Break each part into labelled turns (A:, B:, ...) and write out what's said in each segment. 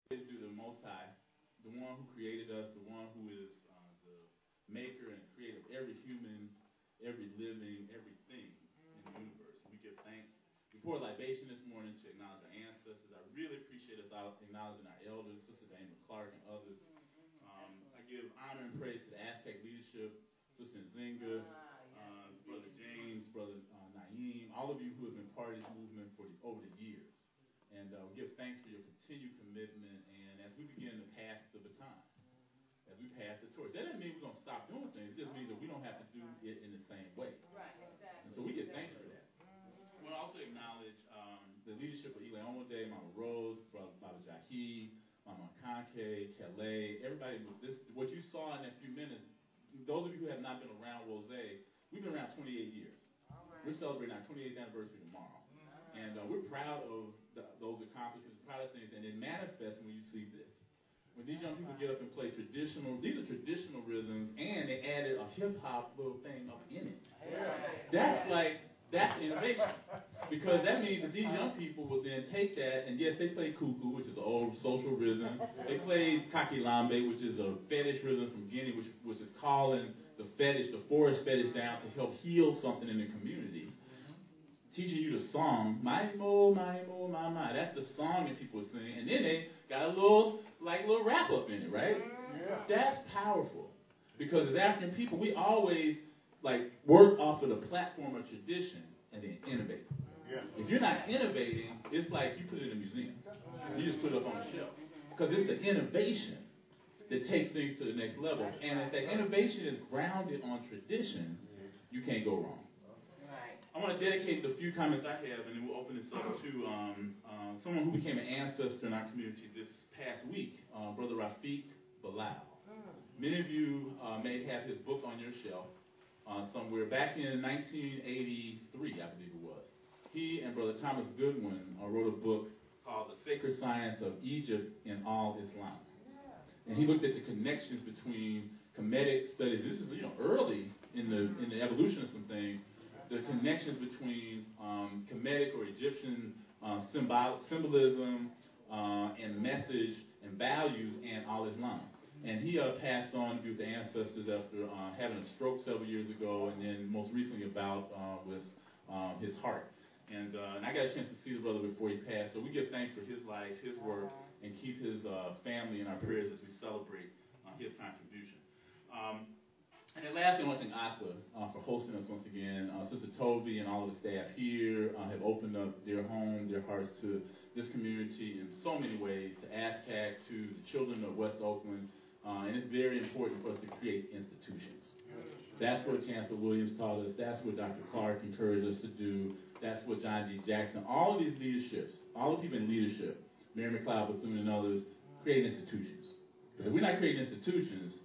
A: Praise due to the Most High, the one who created us, the one who is the maker and creator of every human, every living, everything in the universe. And we give thanks. We pour a libation this morning to acknowledge our ancestors. I really appreciate us acknowledging our elders, Sister Dana Clark and others. I give honor and praise to the Aztec leadership, Sister Nzinga, Brother James, Brother Naeem, all of you who have been part of this movement over the years. And we give thanks for your continued commitment. And as we begin to pass the baton, as we pass the torch, that doesn't mean we're going to stop doing things. It just means that we don't have to do it in the same way.
B: Right, exactly.
A: And so we give thanks for that. I want to also acknowledge the leadership of Ile Omode, Mama Rose, Brother Baba Jahi, Mama Kanke, Kelly, everybody with this. What you saw in that few minutes, those of you who have not been around Rose, we've been around 28 years. Right. We're celebrating our 28th anniversary tomorrow. And we're proud of those accomplishments, proud of things, and it manifests when you see this. When these young people get up and play these are traditional rhythms, and they added a hip-hop little thing up in it. That's innovation. Because that means that these young people will then take that, and yes, they play kuku, which is an old social rhythm. They play kakilambe, which is a fetish rhythm from Guinea, which is calling the forest fetish down to help heal something in the community. Teaching you the song, my mo, my mo, my my. That's the song that people sing, and then they got a little wrap up in it, right? Yeah. That's powerful because as African people, we always work off of the platform of tradition and then innovate. Yeah. If you're not innovating, it's like you put it in a museum. You just put it up on the shelf because it's the innovation that takes things to the next level, and if that innovation is grounded on tradition, you can't go wrong. I want to dedicate the few comments I have, and then we'll open this up to someone who became an ancestor in our community this past week, Brother Rafiq Ballot. Many of you may have his book on your shelf somewhere. Back in 1983, I believe it was, he and Brother Thomas Goodwin wrote a book called The Sacred Science of Egypt in All Islam. And he looked at the connections between Kemetic studies. This is early in the evolution of some things. The connections between Kemetic or Egyptian symbolism and message and values and Al-Islam. And he passed on to be with the ancestors after having a stroke several years ago, and then most recently about with his heart. And I got a chance to see the brother before he passed. So we give thanks for his life, his work, and keep his family in our prayers as we celebrate his contribution. And then lastly, I want to thank Asa for hosting us once again. Sister Toby and all of the staff here have opened up their home, their hearts to this community in so many ways, to ASCAC, to the children of West Oakland. And it's very important for us to create institutions. That's what Chancellor Williams taught us. That's what Dr. Clark encouraged us to do. That's what John G. Jackson, all of these leaderships, all the people in leadership, Mary McLeod Bethune and others, create institutions. Because if we're not creating institutions,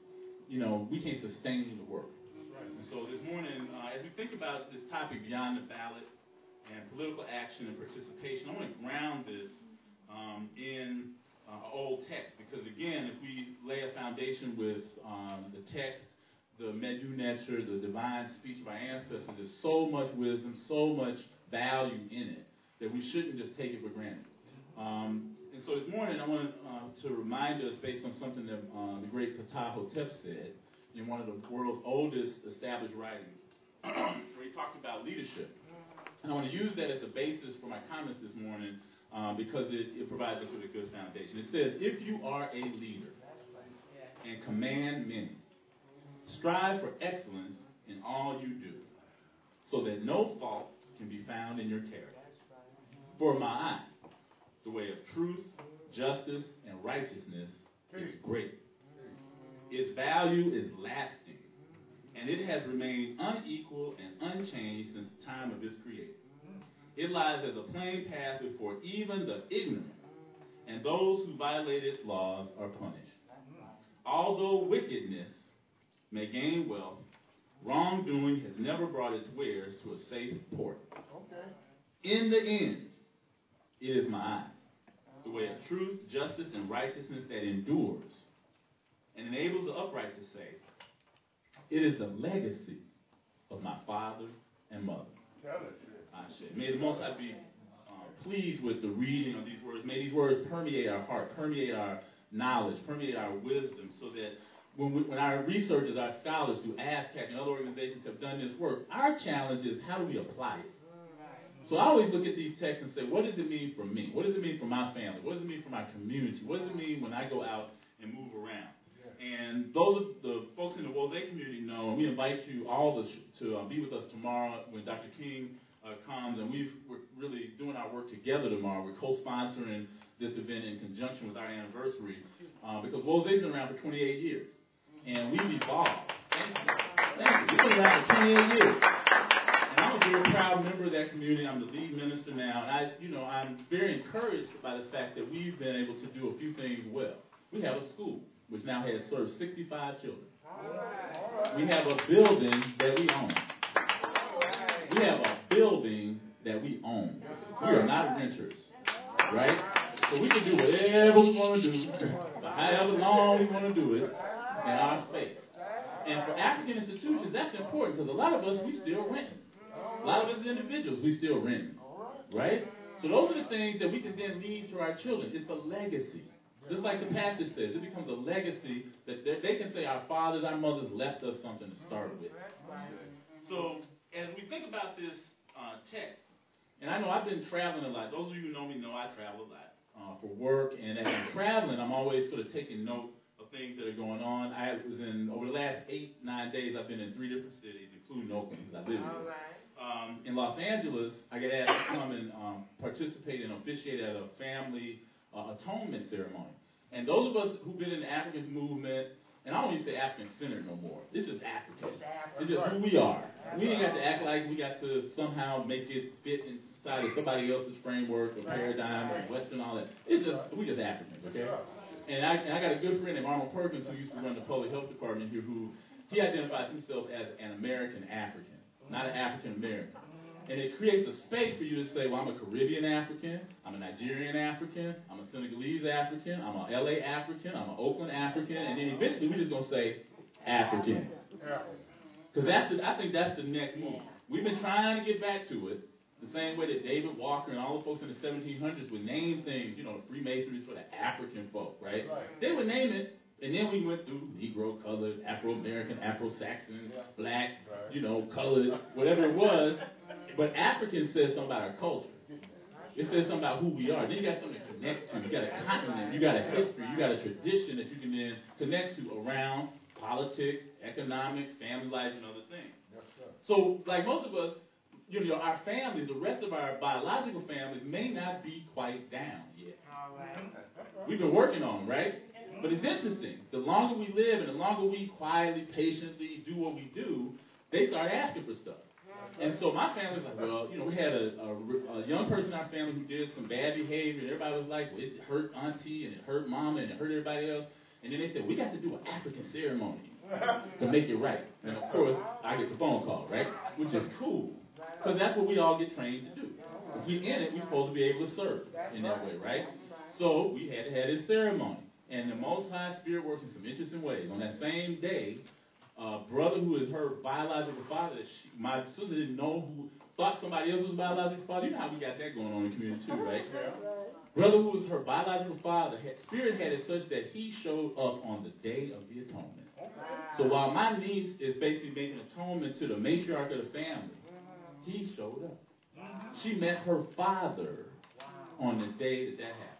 A: we can't sustain the work. And so this morning, as we think about this topic beyond the ballot and political action and participation, I want to ground this in an old text. Because again, if we lay a foundation with the text, the Medu Neter, the divine speech of our ancestors, there's so much wisdom, so much value in it, that we shouldn't just take it for granted. And so this morning, I want to remind us, based on something that the great Ptah Hotep said in one of the world's oldest established writings, where he talked about leadership. And I want to use that as the basis for my comments this morning because it provides us with a good foundation. It says, if you are a leader and command many, strive for excellence in all you do, so that no fault can be found in your character. For my eye, the way of truth, justice, and righteousness is great. Its value is lasting, and it has remained unequal and unchanged since the time of its creator. It lies as a plain path before even the ignorant, and those who violate its laws are punished. Although wickedness may gain wealth, wrongdoing has never brought its wares to a safe port. In the end, it is my eye, the way of truth, justice, and righteousness that endures and enables the upright to say, it is the legacy of my father and mother. May the Most High be pleased pleased with the reading of these words. May these words permeate our heart, permeate our knowledge, permeate our wisdom, so that when our researchers, our scholars through ASCAC and other organizations have done this work, our challenge is how do we apply it? So I always look at these texts and say, what does it mean for me? What does it mean for my family? What does it mean for my community? What does it mean when I go out and move around? And those are the folks in the Woze community know, and we invite you all to be with us tomorrow when Dr. King comes, and we're really doing our work together tomorrow. We're co-sponsoring this event in conjunction with our anniversary because Woze's been around for 28 years, and we've evolved. Thank you. We've been around for 28 years. And I'm a very proud member of that community. I'm the lead minister now, and I'm very encouraged by the fact that we've been able to do a few things well. We have a school, which now has served 65 children. We have a building that we own. We have a building that we own. We are not renters, right? So we can do whatever we want to do, for however long we want to do it, in our space. And for African institutions, that's important because a lot of us, we still renting. A lot of us as individuals, we still renting, right? So those are the things that we can then leave to our children. It's a legacy. Just like the passage says, it becomes a legacy that they can say our fathers, our mothers left us something to start with. So as we think about this text, and I know I've been traveling a lot. Those of you who know me know I travel a lot for work. And as I'm traveling, I'm always sort of taking note of things that are going on. Over the last 8-9 days, I've been in 3 different cities, including Oakland, because I live here. In Los Angeles, I got asked to come and participate and officiate at a family atonement ceremony. And those of us who've been in the African movement, and I don't even say African-centered no more. It's just African. It's just who we are. We ain't got to act like we got to somehow make it fit inside of somebody else's framework or paradigm or Western, all that. We're just Africans, okay? And I got a good friend named Arnold Perkins who used to run the public health department here he identifies himself as an American African, not an African American. And it creates a space for you to say, well, I'm a Caribbean African, I'm a Nigerian African, I'm a Senegalese African, I'm a LA African, I'm an Oakland African, and then eventually we're just going to say African. Because I think that's the next move. We've been trying to get back to it the same way that David Walker and all the folks in the 1700s would name things, Freemasonry for the African folk, right? They would name it. And then we went through Negro, colored, Afro-American, Afro-Saxon, black, colored, whatever it was. But African says something about our culture. It says something about who we are. Then you got something to connect to. You got a continent. You got a history. You got a tradition that you can then connect to around politics, economics, family life, and other things. So, like most of us, our families, the rest of our biological families may not be quite down yet. We've been working on them, right? But it's interesting. The longer we live and the longer we quietly, patiently do what we do, they start asking for stuff. And so my family's like, well, we had a young person in our family who did some bad behavior, and everybody was like, well, it hurt auntie, and it hurt mama, and it hurt everybody else. And then they said, we got to do an African ceremony to make it right. And of course, I get the phone call, right? Which is cool. Because that's what we all get trained to do. If we in it, we're supposed to be able to serve in that way, right? So we had to have this ceremony. And the Most High Spirit works in some interesting ways. On that same day, brother who is her biological father, my sister didn't know, who thought somebody else was biological father. You know how we got that going on in the community too, right? Brother who was her biological father, Spirit had it such that he showed up on the Day of the Atonement. So while my niece is basically making atonement to the matriarch of the family, he showed up. She met her father on the day that happened.